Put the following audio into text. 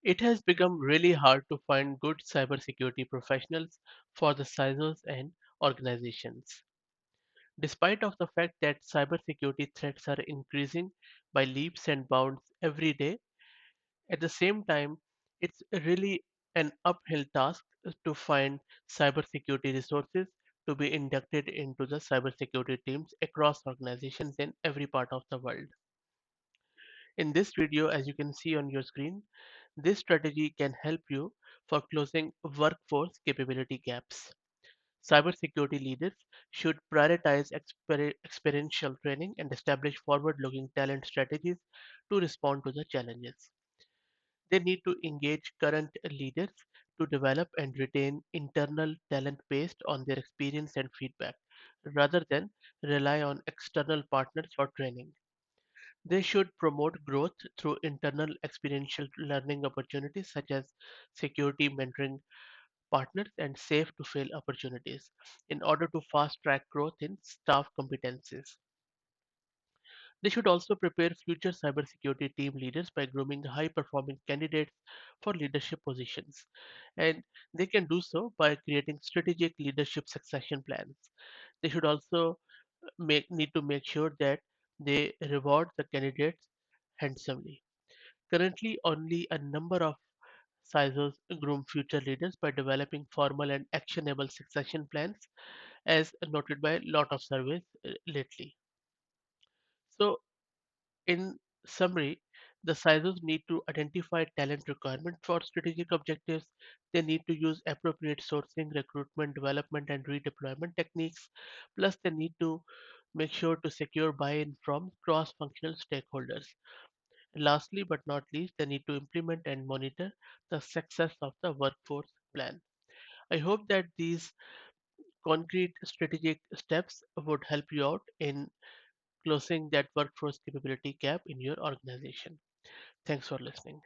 It has become really hard to find good cybersecurity professionals for the sizes and organizations. Despite of the fact that cybersecurity threats are increasing by leaps and bounds every day, at the same time, it's really an uphill task to find cybersecurity resources to be inducted into the cybersecurity teams across organizations in every part of the world. In this video, as you can see on your screen, this strategy can help you for closing workforce capability gaps. Cybersecurity leaders should prioritize experiential training and establish forward-looking talent strategies to respond to the challenges. They need to engage current leaders to develop and retain internal talent based on their experience and feedback, rather than rely on external partners for training. They should promote growth through internal experiential learning opportunities such as security mentoring partners and safe to fail opportunities in order to fast track growth in staff competencies. They should also prepare future cybersecurity team leaders by grooming high performing candidates for leadership positions. And they can do so by creating strategic leadership succession plans. They should also need to make sure that they reward the candidates handsomely. Currently, only a number of CISOs groom future leaders by developing formal and actionable succession plans, as noted by a lot of surveys lately. So, in summary, the CISOs need to identify talent requirement for strategic objectives. They need to use appropriate sourcing, recruitment, development, and redeployment techniques. Plus, they need to make sure to secure buy-in from cross-functional stakeholders. Lastly, but not least, they need to implement and monitor the success of the workforce plan. I hope that these concrete strategic steps would help you out in closing that workforce capability gap in your organization. Thanks for listening.